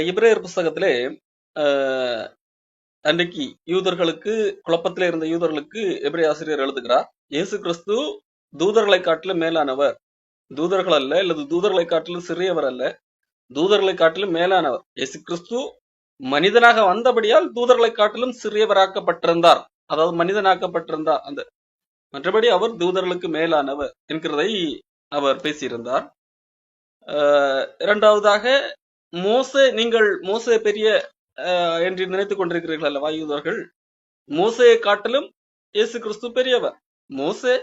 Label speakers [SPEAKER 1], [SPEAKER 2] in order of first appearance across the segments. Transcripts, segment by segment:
[SPEAKER 1] இப்ரேயர் புஸ்தகத்திலே அஹ், அன்றைக்கு யூதர்களுக்கு குழப்பத்திலே இருந்த யூதர்களுக்கு எபிரேய ஆசிரியர் எழுதுகிறார், இயேசு கிறிஸ்து தூதர்களை காட்டிலும் மேலானவர், தூதர்கள் அல்ல, அல்லது தூதர்களை காட்டிலும் சிறியவர் அல்ல, தூதர்களை காட்டிலும் மேலானவர். இயேசு கிறிஸ்து மனிதனாக வந்தபடியால் தூதர்களை காட்டிலும் சிறியவராக்கப்பட்டிருந்தார், அதாவது மனிதனாக்கப்பட்டிருந்தார். அந்த மற்றபடி அவர் தூதர்களுக்கு மேலானவர் என்கிறதை அவர் பேசியிருந்தார். இரண்டாவதாக, நீங்கள் மோசே பெரிய என்று நினைத்துக் கொண்டிருக்கிறீர்கள் அல்லவா யூதர்கள்? மோசையை காட்டிலும் இயேசு கிறிஸ்து பெரியவர். மோசே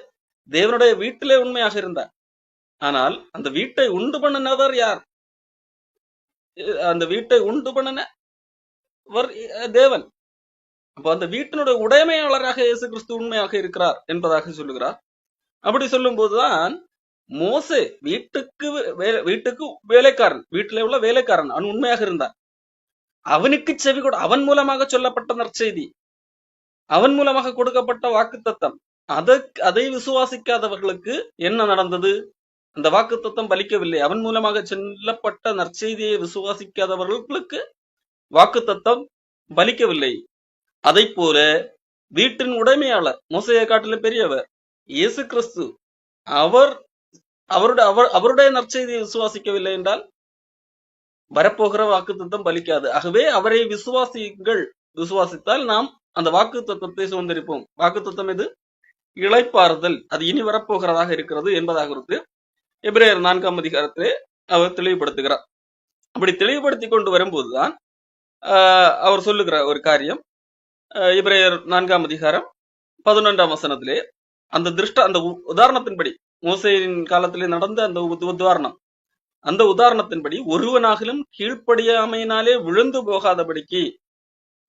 [SPEAKER 1] தேவனுடைய வீட்டிலே உண்மையாக இருந்தார், ஆனால் அந்த வீட்டை உண்டு பண்ணினவர் யார்? அந்த வீட்டை உண்டு பண்ணினவர் தேவன். அப்போ அந்த வீட்டினுடைய உடைமையாளராக இயேசு கிறிஸ்து உண்மையாக இருக்கிறார் என்பதாக சொல்லுகிறார். அப்படி சொல்லும் போதுதான் மோசே வீட்டுக்கு வேலைக்காரன், வீட்டிலே உள்ள வேலைக்காரன், அவன் உண்மையாக இருந்தான். அவனுக்கு செவி கொடு, அவன் மூலமாக சொல்லப்பட்ட நற்செய்தி, அவன் மூலமாக கொடுக்கப்பட்ட வாக்குத்தத்தம், அதை விசுவாசிக்காதவர்களுக்கு என்ன நடந்தது? அந்த வாக்குத்தத்தம் பலிக்கவில்லை. அவன் மூலமாக சொல்லப்பட்ட நற்செய்தியை விசுவாசிக்காதவர்களுக்கு வாக்குத்தத்தம் பலிக்கவில்லை. அதை போல வீட்டின் உடைமையாளர் மோசையை காட்டிலும் பெரியவர் இயேசு கிறிஸ்து. அவருடைய நற்செய்தியை விசுவாசிக்கவில்லை என்றால் வரப்போகிற வாக்குத்தத்தம் பலிக்காது. ஆகவே அவரை விசுவாசித்தால் நாம் அந்த வாக்கு தத்துவத்தை சுதந்திரிப்போம். வாக்கு தத்துவம் எது? இளைப்பாறுதல். அது இனி வரப்போகிறதாக இருக்கிறது என்பதாக இருக்கு எபிரேயர் 4ஆம் அதிகாரத்திலே அவர் தெளிவுபடுத்துகிறார். அப்படி தெளிவுபடுத்தி கொண்டு வரும்போதுதான் அவர் சொல்லுகிற ஒரு காரியம், எபிரேயர் 4ஆம் அதிகாரம் 11ஆம் வசனத்திலே அந்த உதாரணத்தின்படி, மோசேயின் காலத்திலே நடந்த அந்த உதாரணத்தின்படி ஒருவனாகிலும் கீழ்ப்படியாமையினாலே விழுந்து போகாதபடிக்கு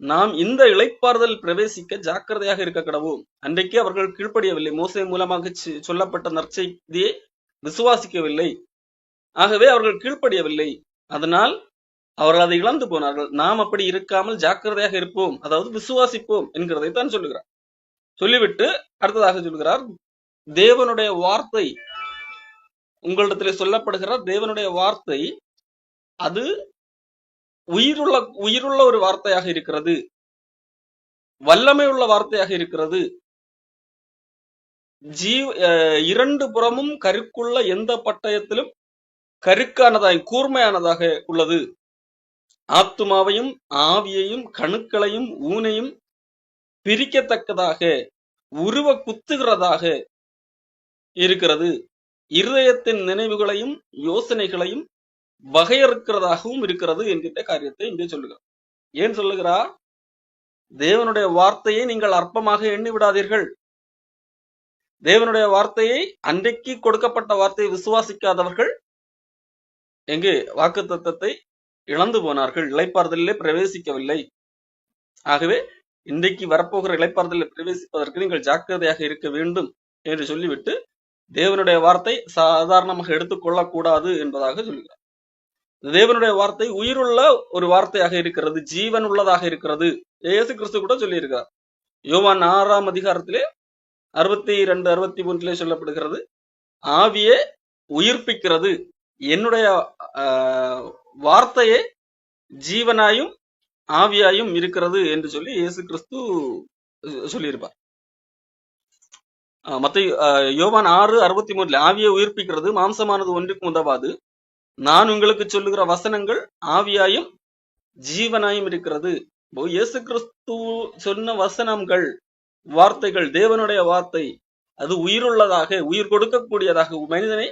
[SPEAKER 1] நாம் இந்த இளைப்பாறுதல் பிரவேசிக்க ஜாக்கிரதையாக இருக்க கடவோம். அன்றைக்கு அவர்கள் கீழ்ப்படியவில்லை, மோசே மூலமாக சொல்லப்பட்ட நற்செய்தியை விசுவாசிக்கவில்லை. ஆகவே அவர்கள் கீழ்ப்படியவில்லை, அதனால் அவர்கள் அதை இழந்து போனார்கள். நாம் அப்படி இருக்காமல் ஜாக்கிரதையாக இருப்போம், அதாவது விசுவாசிப்போம் என்கிறதை தான் சொல்லுகிறார். சொல்லிவிட்டு அடுத்ததாக சொல்கிறார், தேவனுடைய வார்த்தை, உங்களிடத்திலே சொல்லப்படுகிற தேவனுடைய வார்த்தை அது உயிருள்ள ஒரு வார்த்தையாக இருக்கிறது, வல்லமை உள்ள வார்த்தையாக இருக்கிறது. இரண்டு புறமும் கருக்குள்ள எந்த பட்டயத்திலும் கருக்கானதாய் கூர்மையானதாக உள்ளது. ஆத்துமாவையும் ஆவியையும் கணுக்களையும் ஊனையும் பிரிக்கத்தக்கதாக உருவ குத்துகிறதாக இருக்கிறது. இருதயத்தின் நினைவுகளையும் யோசனைகளையும் வகையறுக்கிறதாகவும் இருக்கிறது என்கிற காரியத்தை இங்கே சொல்லுகிறார். ஏன் சொல்லுகிறார்? தேவனுடைய வார்த்தையை நீங்கள் அற்பமாக எண்ணி விடாதீர்கள். தேவனுடைய வார்த்தையை, அன்றைக்கு கொடுக்கப்பட்ட வார்த்தையை விசுவாசிக்காதவர்கள் எங்கே வாக்கு தத்தத்தை இழந்து போனார்கள், இளைப்பாறுதலிலே பிரவேசிக்கவில்லை. ஆகவே இன்றைக்கு வரப்போகிற இளைப்பாறுதலில் பிரவேசிப்பதற்கு நீங்கள் ஜாக்கிரதையாக இருக்க வேண்டும் என்று சொல்லிவிட்டு தேவனுடைய வார்த்தை சாதாரணமாக எடுத்துக்கொள்ளக்கூடாது என்பதாக சொல்கிறார். தேவனுடைய வார்த்தை உயிருள்ள ஒரு வார்த்தையாக இருக்கிறது, ஜீவன் உள்ளதாக இருக்கிறது. இயேசு கிறிஸ்து கூட சொல்லியிருக்கிறார். யோவான் 6ஆம் அதிகாரத்திலே 62, 63 சொல்லப்படுகிறது, ஆவியே உயிர்ப்பிக்கிறது, என்னுடைய வார்த்தையே ஜீவனாயும் ஆவியாயும் இருக்கிறது என்று சொல்லி இயேசு கிறிஸ்து சொல்லியிருப்பார். யோவான் 6:63 ஆவியை உயிர்ப்பிக்கிறது, மாம்சமானது ஒன்றுக்கு உதவாது, நான் உங்களுக்கு சொல்லுகிற வசனங்கள் ஆவியாயும் ஜீவனாயும் இருக்கிறது. இயேசு கிறிஸ்து சொன்ன வசனங்கள், வார்த்தைகள், தேவனுடைய வார்த்தை அது உயிருள்ளதாக, உயிர் கொடுக்கக்கூடியதாக, மனிதனை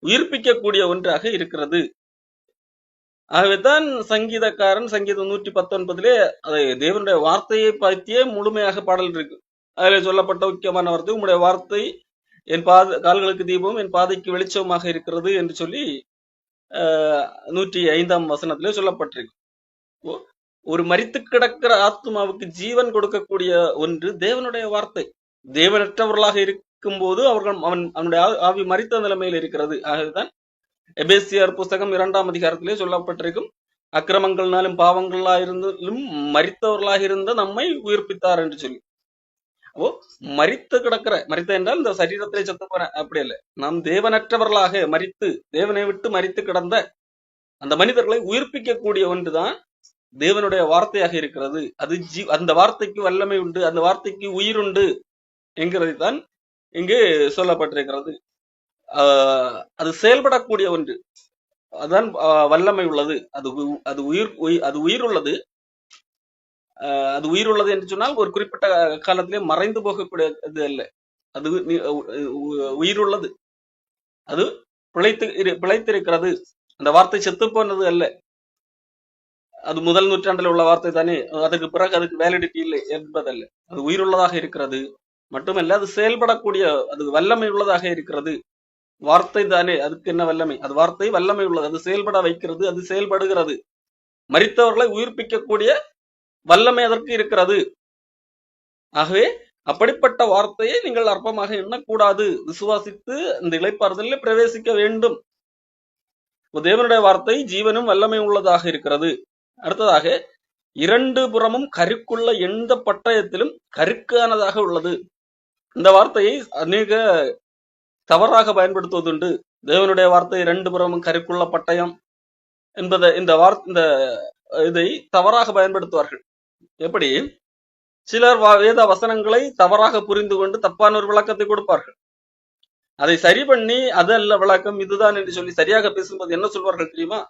[SPEAKER 1] உயிர்ப்பிக்கக்கூடிய ஒன்றாக இருக்கிறது. ஆகவேதான் சங்கீதக்காரன் சங்கீதம் 119 அதை தேவனுடைய வார்த்தையை பற்றியே முழுமையாக பாடல் இருக்கு. அதில் சொல்லப்பட்ட முக்கியமான வார்த்தை, உங்களுடைய வார்த்தை என் கால்களுக்கு தீபமும் என் பாதைக்கு வெளிச்சமாக இருக்கிறது என்று சொல்லி 105ஆம் வசனத்திலே சொல்லப்பட்டிருக்கு. ஒரு மரித்து கிடக்கிற ஆத்மாவுக்கு ஜீவன் கொடுக்கக்கூடிய ஒன்று தேவனுடைய வார்த்தை. தேவனற்றவர்களாக இருக்கும் போது அவனுடைய ஆவி மரித்த நிலைமையில் இருக்கிறது. ஆகவேதான் எபேசியர் புஸ்தகம் 2ஆம் அதிகாரத்திலே சொல்லப்பட்டிருக்கும், அக்கிரமங்கள்னாலும் பாவங்களாயிருந்தாலும் மரித்தவர்களாக இருந்த நம்மை உயிர்ப்பித்தார் என்று சொல்லி. மரித்த என்றால் இந்த சரீரத்திலே செத்து போன அப்படி அல்ல, நாம் தேவனற்றவர்களாக மரித்து, தேவனை விட்டு மரித்து கிடந்த அந்த மனிதர்களை உயிர்ப்பிக்கக்கூடிய ஒன்றுதான் தேவனுடைய வார்த்தையாக இருக்கிறது. அது அந்த வார்த்தைக்கு வல்லமை உண்டு, அந்த வார்த்தைக்கு உயிர் உண்டு என்கிறதைத்தான் இங்கு சொல்லப்பட்டிருக்கிறது. அது செயல்படக்கூடிய ஒன்று, அதுதான் வல்லமை உள்ளது. அது உயிர் உள்ளது. அது உயிர் உள்ளது என்று சொன்னால் ஒரு குறிப்பிட்ட காலத்திலே மறைந்து போகக்கூடியது அல்ல. அது உயிர் உள்ளது, அது பிழைத்திருக்கிறது. அந்த வார்த்தை செத்து போனது அல்ல. அது முதல் நூற்றாண்டில் உள்ள வார்த்தை தானே, அதுக்கு பிறகு அதுக்கு வேலிடிட்டி இல்லை என்பதல்ல. அது உயிருள்ளதாக இருக்கிறது மட்டுமல்ல, அது செயல்படக்கூடிய, அது வல்லமை உள்ளதாக இருக்கிறது. வார்த்தை தானே, அதுக்கு என்ன வல்லமை? அது வார்த்தை வல்லமை உள்ளது, அது செயல்பட வைக்கிறது, அது செயல்படுகிறது. மரித்தவர்களை உயிர்ப்பிக்கக்கூடிய வல்லமை அதற்கு இருக்கிறது. ஆகவே அப்படிப்பட்ட வார்த்தையை நீங்கள் அற்பமாக எண்ணக்கூடாது. விசுவாசித்து அந்த இளைப்பாறுதலில் பிரவேசிக்க வேண்டும். தேவனுடைய வார்த்தை ஜீவனும் வல்லமை உள்ளதாக இருக்கிறது. அடுத்ததாக, இரண்டு புறமும் கருக்குள்ள எந்த பட்டயத்திலும் கருக்கானதாக உள்ளது. இந்த வார்த்தையை அநேக தவறாக பயன்படுத்துவதுண்டு. தேவனுடைய வார்த்தை இரண்டு புறமும் கருக்குள்ள பட்டயம் என்பதை இதை தவறாக பயன்படுத்துவார்கள். எப்படி? சிலர் வேத வசனங்களை தவறாக புரிந்து கொண்டு தப்பான ஒரு விளக்கத்தை கொடுப்பார்கள். அதை சரி பண்ணி அதல்ல விளக்கம் இதுதான் என்று சொல்லி சரியாக பேசும்போது என்ன சொல்வார்கள் தெரியுமா?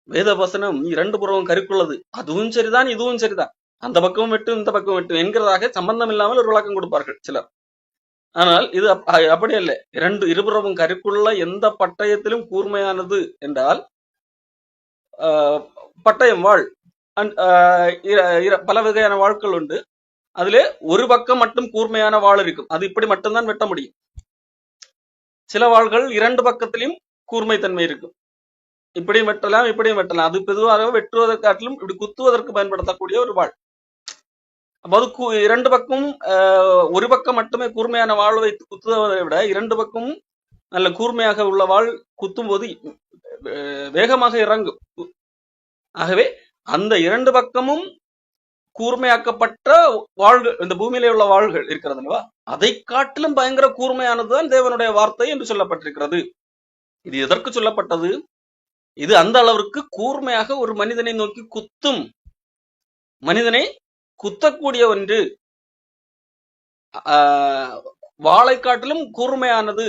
[SPEAKER 1] வேத வசனம் இரண்டு புறமும் கருக்குள்ளது, அதுவும் சரிதான் இதுவும் சரிதான், அந்த பக்கமும் வெட்டும் இந்த பக்கம் வெட்டும் என்கிறதாக சம்பந்தம் இல்லாமல் ஒரு விளக்கம் கொடுப்பார்கள் சிலர். ஆனால் இது அப்படி அல்ல. இருபுறமும் கருக்குள்ள எந்த பட்டயத்திலும் கூர்மையானது என்றால் பட்டயம், வாழ், பல வகையான வாழ்கள் உண்டு. அதிலே ஒரு பக்கம் மட்டும் கூர்மையான வாழ் இருக்கும், அது இப்படி மட்டும்தான் வெட்ட முடியும். சில வாள்கள் இரண்டு பக்கத்திலும் கூர்மை தன்மை இருக்கும், இப்படியும் வெட்டலாம் இப்படியும் வெட்டலாம். அது பொதுவாக வெட்டுவதற்காட்டிலும் இப்படி குத்துவதற்கு பயன்படுத்தக்கூடிய ஒரு வாழ். அப்போது இரண்டு பக்கம், ஒரு பக்கம் மட்டுமே கூர்மையான வாழ் வைத்து குத்துவதை விட இரண்டு பக்கமும் நல்ல கூர்மையாக உள்ள வாழ் குத்தும் போது வேகமாக இறங்கும். ஆகவே அந்த இரண்டு பக்கமும் கூர்மையாக்கப்பட்ட வாழ்கள், இந்த பூமியிலே உள்ள வாழ்கள் இருக்கிறது அல்லவா, அதை காட்டிலும் பயங்கர கூர்மையானதுதான் தேவனுடைய வார்த்தை என்று சொல்லப்பட்டிருக்கிறது. இது எதற்கு சொல்லப்பட்டது? இது அந்த அளவிற்கு கூர்மையாக ஒரு மனிதனை நோக்கி குத்தும், மனிதனை குத்தக்கூடிய ஒன்று. வாளை காட்டிலும் கூர்மையானது.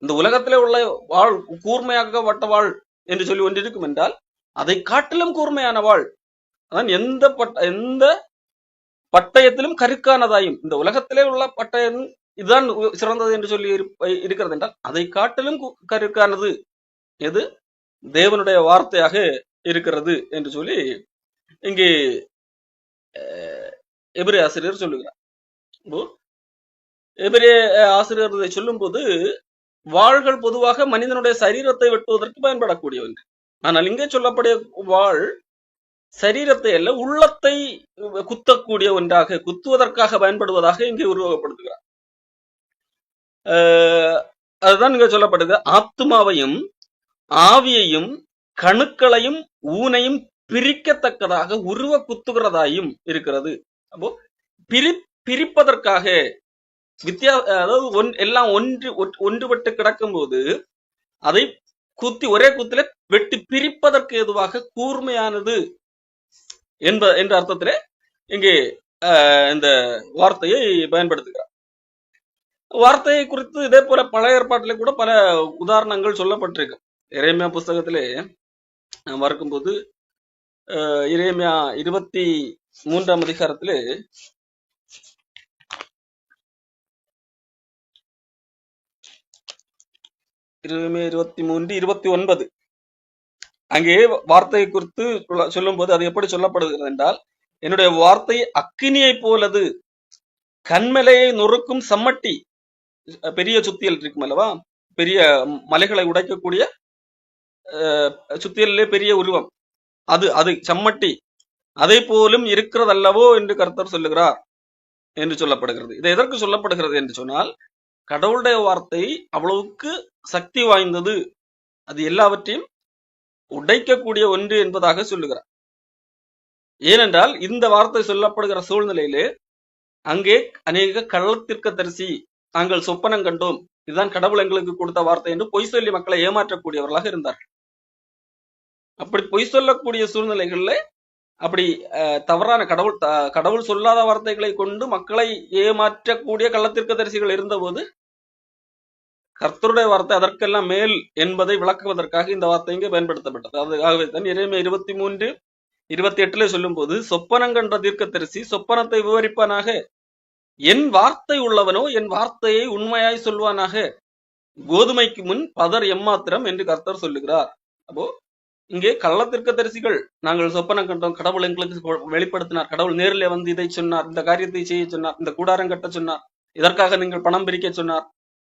[SPEAKER 1] இந்த உலகத்திலே உள்ள வாழ், கூர்மையாக்கப்பட்ட வாழ் என்று சொல்லி ஒன்று இருக்கும் என்றால் அதை காட்டிலும் கூர்மையான வாழ். அதான் எந்த பட்டயத்திலும் கருக்கானதாயும், இந்த உலகத்திலே உள்ள பட்டயம் இதுதான் சிறந்தது என்று சொல்லி இருக்கிறது என்றால் அதை காட்டிலும் கருக்கானது எது? தேவனுடைய வார்த்தையாக இருக்கிறது என்று சொல்லி இங்கே எபிரேய ஆசிரியர் சொல்லுகிறார். எபிரேய ஆசிரியர் இதை சொல்லும் போது, வாள்கள் பொதுவாக மனிதனுடைய சரீரத்தை வெட்டுவதற்கு பயன்படக்கூடிய ஒன்று. ஆனால் இங்கே சொல்லக்கூடிய வாள் சரீரத்தை அல்ல, உள்ளத்தை குத்தக்கூடிய ஒன்றாக, குத்துவதற்காக பயன்படுவதாக இங்கே உருவகப்படுத்துகிறார். அதுதான் இங்க சொல்லப்படுது. ஆத்மாவையும் ஆவியையும் கணுக்களையும் ஊனையும் பிரிக்கத்தக்கதாக உருவ குத்துகிறதாயும் இருக்கிறது. அப்போ பிரிப்பதற்காக அதாவது எல்லாம் ஒன்றுபட்டு கிடக்கும் போது அதை குத்தி ஒரே குத்தில வெட்டி பிரிப்பதற்கு ஏதுவாக கூர்மையானது என்ற அர்த்தத்திலே இங்கே இந்த வார்த்தையை பயன்படுத்துகிறார். வார்த்தையை குறித்து இதே போல பழைய ஏற்பாட்டிலே கூட பல உதாரணங்கள் சொல்லப்பட்டிருக்கு. எரேமியா புஸ்தகத்திலே பார்க்கும்போது எரேமியா 23ஆம் அதிகாரத்திலே எரேமியா 23, 29 அங்கே வார்த்தையை குறித்து சொல்லும் போது அது எப்படி சொல்லப்படுகிறது என்றால், என்னுடைய வார்த்தை அக்கினியை போலது, கண்மலையை நொறுக்கும் சம்மட்டி, பெரிய சுத்தியல் இருக்கும் அல்லவா, பெரிய மலைகளை உடைக்கக்கூடிய சுத்தியலே பெரிய உருவம், அது சம்மட்டி, அதை போலும் இருக்கிறதல்லவோ என்று கர்த்தர் சொல்லுகிறார் என்று சொல்லப்படுகிறது. இது எதற்கு சொல்லப்படுகிறது என்று சொன்னால், கடவுளுடைய வார்த்தை அவ்வளவுக்கு சக்தி வாய்ந்தது, அது எல்லாவற்றையும் உடைக்கக்கூடிய ஒன்று என்பதாக சொல்லுகிறார். ஏனென்றால் இந்த வார்த்தை சொல்லப்படுகிற சூழ்நிலையிலே அங்கே அநேக கள்ளத்தீர்க்கதரிசி, நாங்கள் சொப்பனம் கண்டோம், இதுதான் கடவுள் எங்களுக்கு கொடுத்த வார்த்தை என்று பொய் சொல்லி மக்களை ஏமாற்றக்கூடியவர்களாக இருந்தார்கள். அப்படி பொய் சொல்லக்கூடிய சூழ்நிலைகள்ல அப்படி தவறான கடவுள் சொல்லாத வார்த்தைகளை கொண்டு மக்களை ஏமாற்றக்கூடிய கள்ளத்தீர்க்கதரிசிகள் இருந்தபோது கர்த்தருடைய வார்த்தை அதற்கெல்லாம் மேல் என்பதை விளக்குவதற்காக இந்த வார்த்தை இங்கே பயன்படுத்தப்பட்டது. ஆகவே தான் எரேமியா 23:28 சொல்லும் போது, சொப்பனங்கண்ட தீர்க்கதரிசி சொப்பனத்தை விவரிப்பானாக, என் வார்த்தை உள்ளவனோ என் வார்த்தையை உண்மையாய் சொல்வானாக, கோதுமைக்கு முன் பதர் எம்மாத்திரம் என்று கர்த்தர் சொல்லுகிறார். அப்போ இங்கே கள்ளத்தீர்க்கதரிசிகள், நாங்கள் சொப்பனம் கண்டோம், கடவுள் எங்களுக்கு வெளிப்படுத்தினார், கடவுள் நேரிலே வந்து இதை சொன்னார், இந்த காரியத்தை செய்ய சொன்னார், இந்த கூடாரம் கட்ட சொன்னார், இதற்காக நீங்கள் பணம் பிரிக்க சொன்னார்,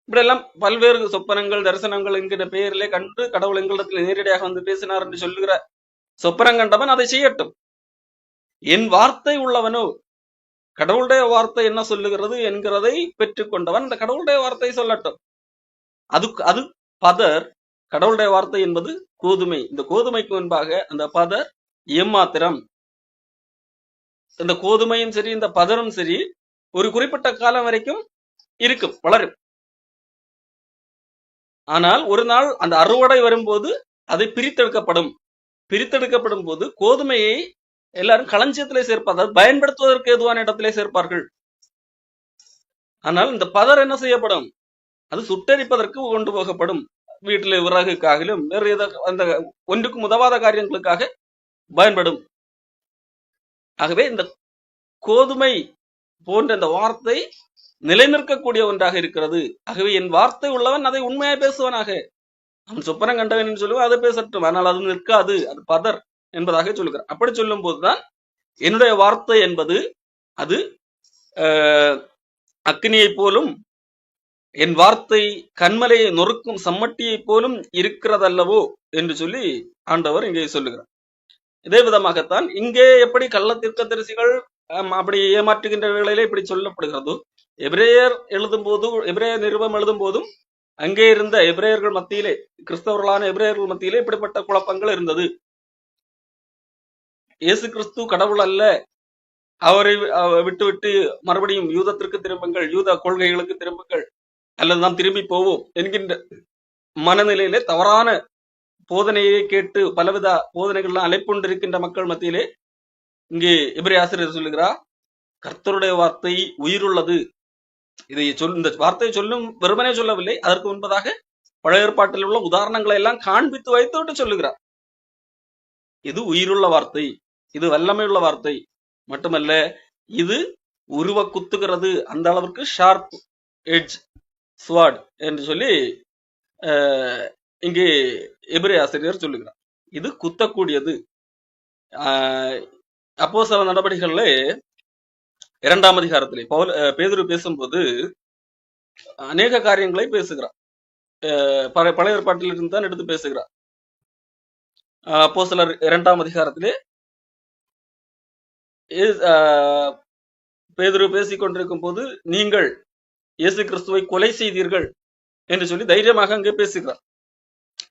[SPEAKER 1] இப்படி எல்லாம் பல்வேறு சொப்பனங்கள் தரிசனங்கள் என்கிற பெயரிலே கண்டு கடவுள் எங்களிடத்தில் நேரடியாக வந்து பேசினார் என்று சொல்லுகிற சொப்பனம் கண்டவன் அதை செய்யட்டும். என் வார்த்தை உள்ளவனோ, கடவுளுடைய வார்த்தை என்ன சொல்லுகிறது என்கிறதை பெற்றுக்கொண்டவன் இந்த கடவுளுடைய வார்த்தை சொல்லட்டும். அது பதர். கடவுளுடைய வார்த்தை என்பது கோதுமை. இந்த கோதுமைக்கு முன்பாக அந்த பதர் ஏமாத்திரம். இந்த கோதுமையும் சரி இந்த பதரும் சரி ஒரு குறிப்பிட்ட காலம் வரைக்கும் இருக்கும், வளரும். ஆனால் ஒரு நாள் அந்த அறுவடை வரும்போது அதை பிரித்தெடுக்கப்படும் போது கோதுமையை எல்லாரும் களஞ்சியத்திலே சேர்ப்பார்கள், பயன்படுத்துவதற்கு ஏதுவான இடத்திலே சேர்ப்பார்கள். ஆனால் இந்த பதர் என்ன செய்யப்படும்? அது சுட்டரிப்பதற்கு கொண்டு போகப்படும். வீட்டிலே விறகுக்காகிலும் வேறு அந்த ஒன்றுக்கும் உதவாத காரியங்களுக்காக பயன்படும். ஆகவே இந்த கோதுமை போன்ற இந்த வார்த்தை நிலைநிற்கக்கூடிய ஒன்றாக இருக்கிறது. ஆகவே என் வார்த்தை உள்ளவன் அதை உண்மையாக பேசுவனாக, அவன் சொப்பனம் கண்டவன் என்று சொல்லுவான், அதை பேசட்டும், ஆனால் அது நிற்காது, அது பதர் என்பதாக சொல்லுகிறார். அப்படி சொல்லும் போதுதான் என்னுடைய வார்த்தை என்பது அது அக்னியை போலும், என் வார்த்தை கண்மலையை நொறுக்கும் சம்மட்டியை போலும் இருக்கிறதல்லவோ என்று சொல்லி ஆண்டவர் இங்கே சொல்லுகிறார். இதே விதமாகத்தான் இங்கே எப்படி கள்ளத்தீர்க்கதரிசிகள் அப்படி ஏமாற்றுகின்ற வேளையில இப்படி சொல்லப்படுகிறதோ, எபிரேயர் நிருபம் எழுதும் போதும் அங்கே இருந்த எபிரேயர்கள் மத்தியிலே, கிறிஸ்தவர்களான எபிரேயர்கள் மத்தியிலே இப்படிப்பட்ட குழப்பங்கள் இருந்தது. இயேசு கிறிஸ்து கடவுள் அல்ல, அவரை விட்டுவிட்டு மறுபடியும் யூதத்திற்கு திரும்புங்கள், யூத கொள்கைகளுக்கு திரும்புங்கள், அல்லது நாம் திரும்பி போவோம் என்கின்ற மனநிலையிலே தவறான போதனையை கேட்டு பலவித போதனைகள்லாம் அழைப்புண்டிருக்கின்ற மக்கள் மத்தியிலே இங்கே எபிரேய ஆசிரியர் சொல்லுகிறார், கர்த்தருடைய வார்த்தை உயிருள்ளது. இந்த வார்த்தையை சொல்லும் வெறுமனே சொல்லவில்லை, அதற்கு முன்பதாக பழைய ஏற்பாட்டில் உள்ள உதாரணங்களை எல்லாம் காண்பித்து வைத்துவிட்டு சொல்லுகிறார். இது உயிருள்ள வார்த்தை, இது வல்லமையுள்ள வார்த்தை மட்டுமல்ல, இது உருவ குத்துகிறது, அந்த அளவிற்கு ஷார்ப் எட்ஜ் ஸ்வார்ட் என்று சொல்லி இங்கே எபிரேய ஆசிரியர் சொல்லுகிறார். இது குத்தக்கூடியது. அப்போஸ்தலர் நடபடிகள்ல 2ஆம் அதிகாரத்திலே பேதுரு பேசும்போது அநேக காரியங்களை பேசுகிறார். பழைய ஏற்பாட்டில் இருந்து தான் எடுத்து பேசுகிறார். அப்போஸ்தலர் 2ஆம் அதிகாரத்திலே பேதுரு பேசிக் கொண்டிருக்கும் போது, நீங்கள் இயேசு கிறிஸ்துவை கொலை செய்தீர்கள் என்று சொல்லி தைரியமாக அங்கே பேசுகிறார்.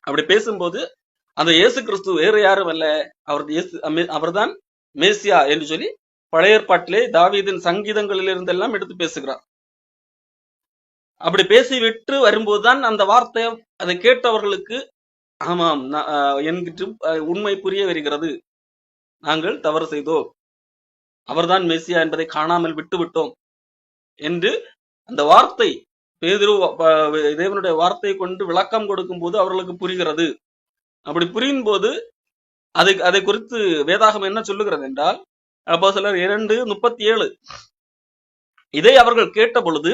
[SPEAKER 1] அப்படி பேசும்போது அந்த இயேசு கிறிஸ்து வேறு யாரும் அல்ல, அவர்தான் மேசியா என்று சொல்லி பழைய ஏற்பாட்டிலே தாவீதின் சங்கீதங்களில் இருந்தெல்லாம் எடுத்து பேசுகிறார். அப்படி பேசிவிட்டு வரும்போதுதான் அந்த வார்த்தை அதை கேட்டவர்களுக்கு ஆமாம் என்கிட்ட உண்மை புரிய வருகிறது, நாங்கள் தவறு செய்தோம், அவர்தான் மேசியா என்பதை காணாமல் விட்டு விட்டோம் என்று அந்த வார்த்தை பேதுரு தேவனுடைய வார்த்தையை கொண்டு விளக்கம் கொடுக்கும் போது அவர்களுக்கு புரிகிறது. அப்படி புரியும் போது அதை குறித்து வேதாகம் என்ன சொல்லுகிறது என்றால், அப்போஸ்தலர் 2:37, இதை அவர்கள் கேட்ட பொழுது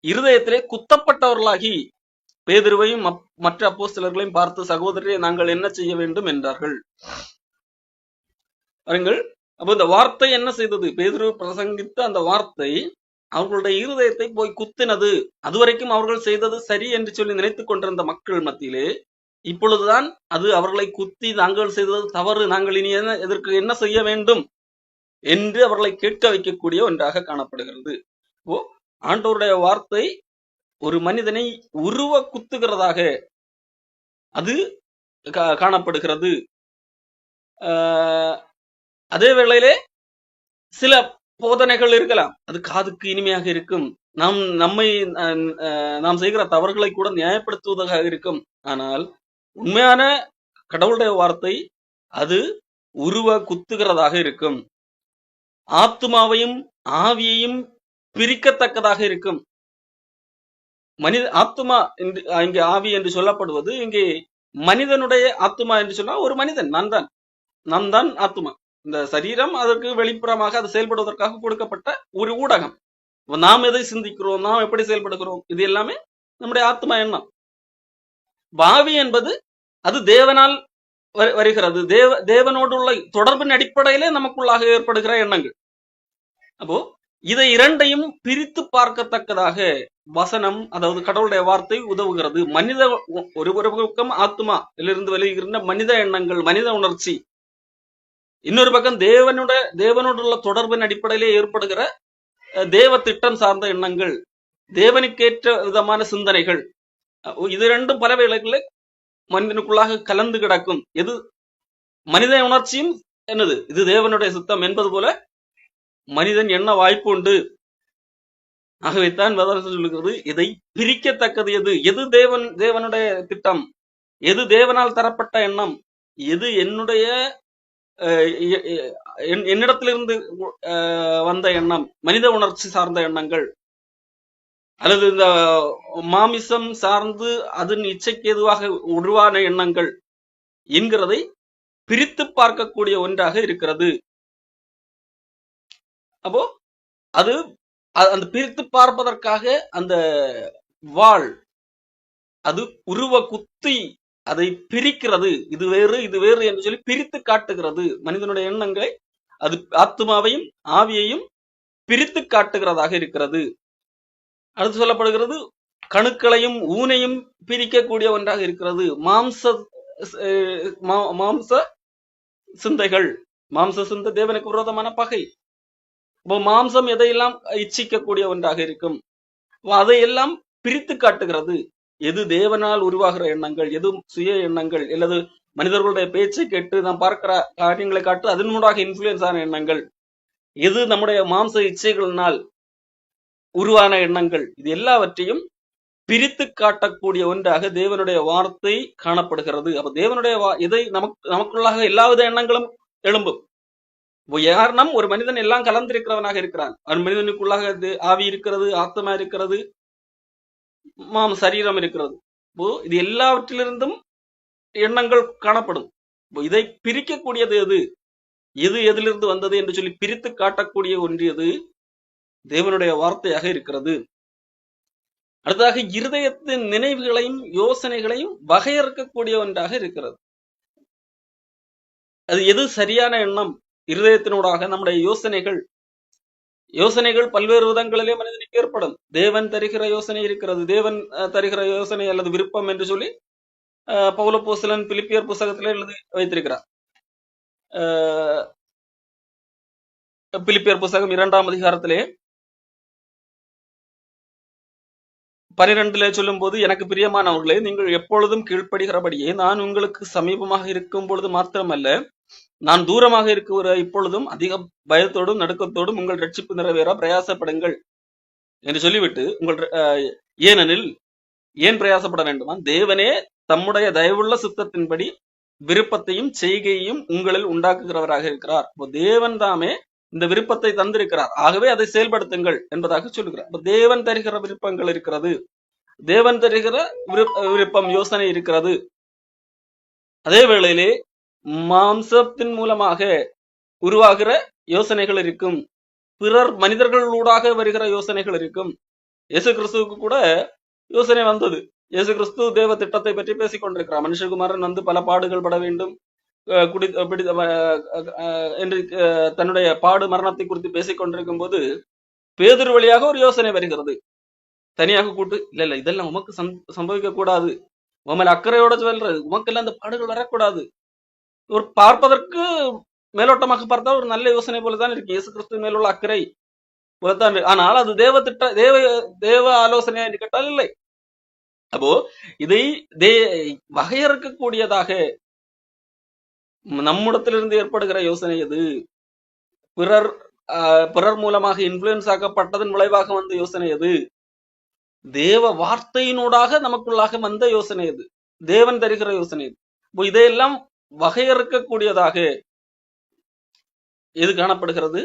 [SPEAKER 1] இருதயத்திலே குத்தப்பட்டவர்களாகி பேதுருவையும் மற்ற அப்போஸ்தலர்களையும் பார்த்து, சகோதரரே நாங்கள் என்ன செய்ய வேண்டும் என்றார்கள். அப்போ இந்த வார்த்தை என்ன செய்தது? பேதுரு பிரசங்கித்த அந்த வார்த்தை அவர்களுடைய இருதயத்தை போய் குத்தினது. அதுவரைக்கும் அவர்கள் செய்தது சரி என்று சொல்லி நினைத்துக் கொண்டிருந்த மக்கள் மத்தியிலே இப்பொழுதுதான் அது அவர்களை குத்தி, நாங்கள் செய்தது தவறு, நாங்கள் இனி எதற்கு என்ன செய்ய வேண்டும் என்று அவர்களை கேட்க வைக்கக்கூடிய ஒன்றாக காணப்படுகிறது. ஆண்டவருடைய வார்த்தை ஒரு மனிதனை உருவ குத்துகிறதாக அது காணப்படுகிறது. அதே வேளையிலே சில போதனைகள் இருக்கலாம், அது காதுக்கு இனிமையாக இருக்கும், நாம் செய்கிற தவறுகளை கூட நியாயப்படுத்துவதாக இருக்கும். ஆனால் உண்மையான கடவுளுடைய வார்த்தை அது உருவ குத்துகிறதாக இருக்கும். ஆத்துமாவையும் ஆவியையும் பிரிக்கத்தக்கதாக இருக்கும். மனித ஆத்துமா இங்கே ஆவி என்று சொல்லப்படுவது இங்கே மனிதனுடைய ஆத்துமா என்று சொன்னா ஒரு மனிதன் நான் தான் ஆத்துமா. இந்த சரீரம் அதற்கு வெளிப்புறமாக அது செயல்படுவதற்காக கொடுக்கப்பட்ட ஒரு ஊடகம். நாம் எதை சிந்திக்கிறோம், நாம் எப்படி செயல்படுகிறோம், இது எல்லாமே நம்முடைய ஆத்மா எண்ணம். ஆவி என்பது அது தேவனால் வருகிறது. தேவனோடு உள்ள தொடர்பின் அடிப்படையிலே நமக்குள்ளாக ஏற்படுகிற எண்ணங்கள். அப்போ இதை இரண்டையும் பிரித்து பார்க்கத்தக்கதாக வசனம், அதாவது கடவுளுடைய வார்த்தை உதவுகிறது. மனித ஒரு பக்கம் ஆத்மா இருந்து வெளியிடுகின்ற மனித எண்ணங்கள், மனித உணர்ச்சி, இன்னொரு பக்கம் தேவனோடு உள்ள தொடர்பின் அடிப்படையிலே ஏற்படுகிற தேவ திட்டம் சார்ந்த எண்ணங்கள், தேவனுக்கேற்ற விதமான சிந்தனைகள். இது ரெண்டும் பல வேளைகளில் மனிதனுக்குள்ளாக கலந்து கிடக்கும். எது மனித உணர்ச்சியும் என்னது, இது தேவனுடைய சித்தம் என்பது போல மனிதன் என்ன வாய்ப்பு உண்டு. ஆகவேத்தான் சொல்லுகிறது, இதை பிரிக்கத்தக்கது எது தேவனுடைய திட்டம், எது தேவனால் தரப்பட்ட எண்ணம், எது என்னிடத்திலிருந்து வந்த எண்ணம், மனித உணர்ச்சி சார்ந்த எண்ணங்கள், அல்லது இந்த மாமிசம் சார்ந்து அதன் இச்சைக்கு எதுவாக உருவான எண்ணங்கள் என்கிறதை பிரித்து பார்க்கக்கூடிய ஒன்றாக இருக்கிறது. அப்போ அது அந்த பிரித்து பார்ப்பதற்காக அந்த வாள் அது உருவ குத்தி அதை பிரிக்கிறது. இது வேறு இது வேறு என்று சொல்லி பிரித்து காட்டுகிறது. மனிதனுடைய எண்ணங்களை, அது ஆத்மாவையும் ஆவியையும் பிரித்து காட்டுகிறதாக இருக்கிறது. அடுத்து சொல்லப்படுகிறது, கணுக்களையும் ஊனையும் பிரிக்கக்கூடிய ஒன்றாக இருக்கிறது. மாம்ச சிந்தைகள், மாம்ச சிந்தை தேவனுக்கு விரோதமான பகை. மாம்சம் எதையெல்லாம் இச்சிக்கக்கூடிய ஒன்றாக இருக்கும். அதையெல்லாம் பிரித்து காட்டுகிறது. எது தேவனால் உருவாகிற எண்ணங்கள், எது சுய எண்ணங்கள், அல்லது மனிதர்களுடைய பேச்சை கேட்டு நாம் பார்க்கிற காரியங்களை காட்டு அதன் மூலமாக இன்ஃபுளுயன்ஸ் ஆன எண்ணங்கள், எது நம்முடைய மாம்ச இச்சைகளினால் உருவான எண்ணங்கள், இது எல்லாவற்றையும் பிரித்து காட்டக்கூடிய ஒன்றாக தேவனுடைய வார்த்தை காணப்படுகிறது. அப்ப தேவனுடைய இதை நமக்குள்ளாக எல்லாவித எண்ணங்களும் எழும்பும். யாருනම් ஒரு மனிதன் எல்லாம் கலந்திருக்கிறவனாக இருக்கிறான். மனிதனுக்குள்ளாக ஆவி இருக்கிறது, ஆத்மா இருக்கிறது, சரீரம் இருக்கிறது. இது எல்லாவற்றிலிருந்தும் எண்ணங்கள் காணப்படும். இதை பிரிக்கக்கூடியது எது எதிலிருந்து வந்தது என்று சொல்லி பிரித்து காட்டக்கூடிய ஒன்றியது தேவனுடைய வார்த்தையாக இருக்கிறது. அடுத்ததாக இருதயத்தின் நினைவுகளையும் யோசனைகளையும் வகையறுக்கக்கூடிய ஒன்றாக இருக்கிறது. அது எது சரியான எண்ணம், இருதயத்தினூடாக நம்முடைய யோசனைகள் பல்வேறு விதங்களிலே மனிதனுக்கு ஏற்படும். தேவன் தருகிற யோசனை இருக்கிறது, தேவன் தருகிற யோசனை அல்லது விருப்பம் என்று சொல்லி பவுல் அப்போஸ்தலன் பிலிப்பியர் புத்தகத்திலே எழுதி வைத்திருக்கிறார். பிலிப்பியர் புத்தகம் 2ஆம் அதிகாரத்திலே 12 சொல்லும் போது, எனக்கு பிரியமானவர்களே, நீங்கள் எப்பொழுதும் கீழ்ப்படுகிறபடியே நான் உங்களுக்கு சமீபமாக இருக்கும் பொழுது மாத்திரமல்ல, நான் தூரமாக இருக்கிற இப்பொழுதும் அதிக பயத்தோடும் நடுக்கத்தோடும் உங்கள் ரட்சிப்பு நிறைவேற பிரயாசப்படுங்கள் என்று சொல்லிவிட்டு, ஏனெனில் ஏன் பிரயாசப்பட வேண்டுமா, தேவனே தம்முடைய தயவுள்ள சித்தத்தின்படி விருப்பத்தையும் செய்கையையும் உங்களில் உண்டாக்குகிறவராக இருக்கிறார். தேவன் தாமே இந்த விருப்பத்தை தந்திருக்கிறார், ஆகவே அதை செயல்படுத்துங்கள் என்பதாக சொல்லுகிறார். தேவன் தருகிற விருப்பங்கள் இருக்கிறது, தேவன் தருகிற விருப்பம் யோசனை இருக்கிறது. அதே வேளையிலே மாம்சத்தின் மூலமாக உருவாகிற யோசனைகள் இருக்கும், பிறர் மனிதர்களூடாக வருகிற யோசனைகள் இருக்கும். இயேசு கிறிஸ்துவுக்கு கூட யோசனை வந்தது. இயேசு கிறிஸ்து தேவ திட்டத்தை பற்றி பேசிக் கொண்டிருக்கிறார். மனுஷகுமாரன் வந்து பல பாடுகள் பட வேண்டும் என்று தன்னுடைய பாடு மரணத்தை குறித்து பேசிக் கொண்டிருக்கும் போது பேதுரு வழியாக ஒரு யோசனை வருகிறது. தனியாக கூட்டு, இல்ல இதெல்லாம் உமக்கு சம்பவிக்க கூடாது, உமல அக்கறையோட சொல்றது, உமக்கெல்லாம் அந்த பாடுகள் வரக்கூடாது. ஒரு பார்ப்பதற்கு மேலோட்டமாக பார்த்தா ஒரு நல்ல யோசனை போலதான் இருக்கு, இயேசு கிறிஸ்து மேலுள்ள அக்கறை போலத்தான். ஆனால் அது தேவ ஆலோசனையா என்று கேட்டால் இல்லை. அப்போ இதை வகையறுக்கக்கூடியதாக நம்மிடத்திலிருந்து ஏற்படுகிற யோசனை எது, பிறர் மூலமாக இன்ஃபுளுயன்ஸ் ஆக்கப்பட்டதன் விளைவாக வந்த யோசனை எது, தேவ வார்த்தையினூடாக நமக்குள்ளாக வந்த யோசனை எது, தேவன் தருகிற யோசனை எது. இதையெல்லாம் வகையறுக்கக்கூடியதாக எது காணப்படுகிறது?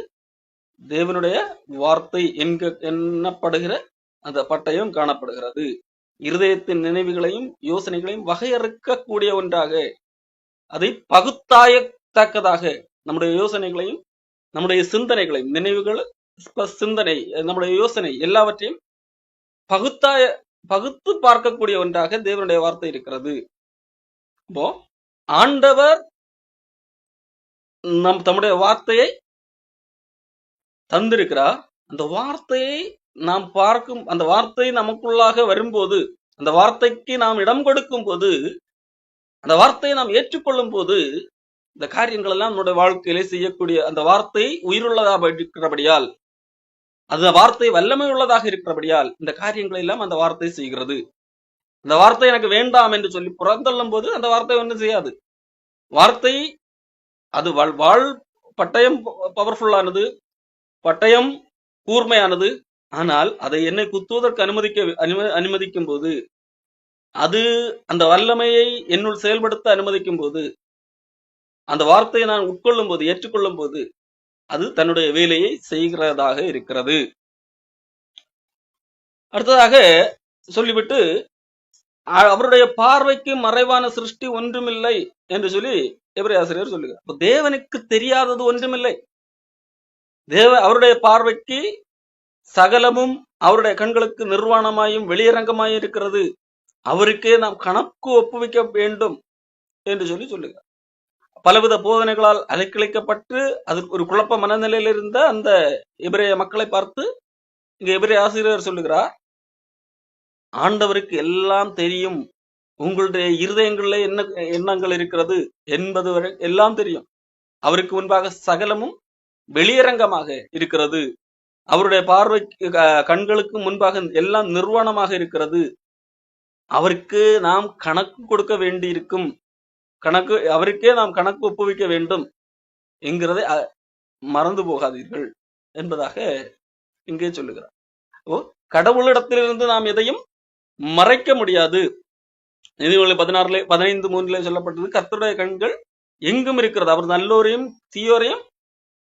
[SPEAKER 1] தேவனுடைய வார்த்தை எண்ணப்படுகிற அந்த பட்டயம் காணப்படுகிறது. இருதயத்தின் நினைவுகளையும் யோசனைகளையும் வகையறுக்கக்கூடிய ஒன்றாக, அதை பகுத்தாயத்தக்கதாக, நம்முடைய யோசனைகளையும் நம்முடைய சிந்தனைகளையும், நினைவுகள், சிந்தனை, நம்முடைய யோசனை எல்லாவற்றையும் பகுத்து பார்க்கக்கூடிய ஒன்றாக தேவனுடைய வார்த்தை இருக்கிறது. இப்போ ஆண்டவர் தம்முடைய வார்த்தையை தந்திருக்கிறார். அந்த வார்த்தையை நாம் பார்க்கும், அந்த வார்த்தை நமக்குள்ளாக வரும்போது, அந்த வார்த்தைக்கு நாம் இடம் கொடுக்கும் போது, அந்த வார்த்தையை நாம் ஏற்றுக்கொள்ளும் போது, இந்த காரியங்கள் எல்லாம் நம்முடைய வாழ்க்கையிலே செய்யக்கூடிய, அந்த வார்த்தை உயிருள்ளதாக இருக்கிறபடியால், அந்த வார்த்தை வல்லமை உள்ளதாக இருக்கிறபடியால் இந்த காரியங்களை எல்லாம் அந்த வார்த்தை செய்கிறது. அந்த வார்த்தை எனக்கு வேண்டாம் என்று சொல்லி புறந்தள்ளும் போது அந்த வார்த்தை ஒன்றும் செய்யாது. வார்த்தை அது பட்டயம் பவர்ஃபுல்லானது, பட்டயம் கூர்மையானது. ஆனால் அதை என்னை குத்துவதற்கு அனுமதிக்கும் போது, அது அந்த வல்லமையை என்னுள் செயல்படுத்த அனுமதிக்கும் போது, அந்த வார்த்தையை நான் உட்கொள்ளும் போது, ஏற்றுக்கொள்ளும் போது, அது தன்னுடைய வேலையை செய்கிறதாக இருக்கிறது. அடுத்ததாக சொல்லிவிட்டு, அவருடைய பார்வைக்கு மறைவான சிருஷ்டி ஒன்றுமில்லை என்று சொல்லி எபிரேய ஆசிரியர் சொல்லுகிறார். தேவனுக்கு தெரியாதது ஒன்றுமில்லை. அவருடைய பார்வைக்கு சகலமும் அவருடைய கண்களுக்கு நிர்வாணமாயும் வெளியரங்கமாயும் இருக்கிறது. அவருக்கே நாம் கணக்கு ஒப்புவிக்க வேண்டும் என்று சொல்லி சொல்லுகிறார். பலவித போதனைகளால் அலைக்கழிக்கப்பட்டு அதற்கு ஒரு குழப்ப மனநிலையில் இருந்த அந்த எபிரேய மக்களை பார்த்து இங்க எபிரேய ஆசிரியர் சொல்லுகிறார், ஆண்டவருக்கு எல்லாம் தெரியும், உங்களுடைய இருதயங்களில் என்ன எண்ணங்கள் இருக்கிறது என்பது வரை எல்லாம் தெரியும். அவருக்கு முன்பாக சகலமும் வெளியரங்கமாக இருக்கிறது. அவருடைய பார்வைக்கு கண்களுக்கு முன்பாக எல்லாம் நிர்வாணமாக இருக்கிறது. அவருக்கு நாம் கணக்கு கொடுக்க வேண்டி இருக்கும். அவருக்கே நாம் கணக்கு ஒப்புவிக்க வேண்டும் என்கிறதை மறந்து போகாதீர்கள் என்பதாக இங்கே சொல்லுகிறார். கடவுளிடத்திலிருந்து நாம் எதையும் மறைக்க முடியாது. நீதிமொழி 16:15 சொல்லப்பட்டது, கர்த்தருடைய கண்கள் எங்கும் இருக்கிறது, அவர் நல்லோரையும் தீயோரையும்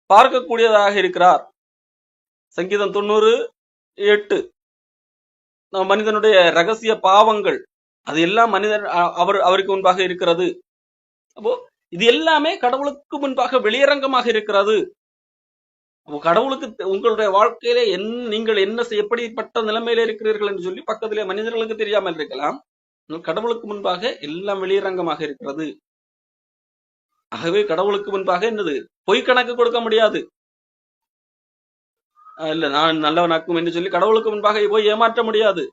[SPEAKER 1] பார்க்கக்கூடியதாக இருக்கிறார். சங்கீதம் 90:8 மனிதனுடைய ரகசிய பாவங்கள் அது எல்லாம் மனிதன் அவருக்கு முன்பாக இருக்கிறது. அப்போ இது எல்லாமே கடவுளுக்கு முன்பாக வெளியரங்கமாக இருக்கிறது. அப்போ கடவுளுக்கு உங்களுடைய வாழ்க்கையில நீங்கள் என்ன எப்படிப்பட்ட நிலைமையில இருக்கிறீர்கள் என்று சொல்லி பக்கத்திலே மனிதர்களுக்கு தெரியாமல் இருக்கலாம். கடவுளுக்கு முன்பாக எல்லாம் வெளியரங்கமாக இருக்கிறது. ஆகவே கடவுளுக்கு முன்பாக என்னது, பொய் கணக்கு கொடுக்க முடியாது. இல்ல நான் நல்லவனாக்கும் என்று சொல்லி கடவுளுக்கு முன்பாக போய் ஏமாற்ற முடியாது.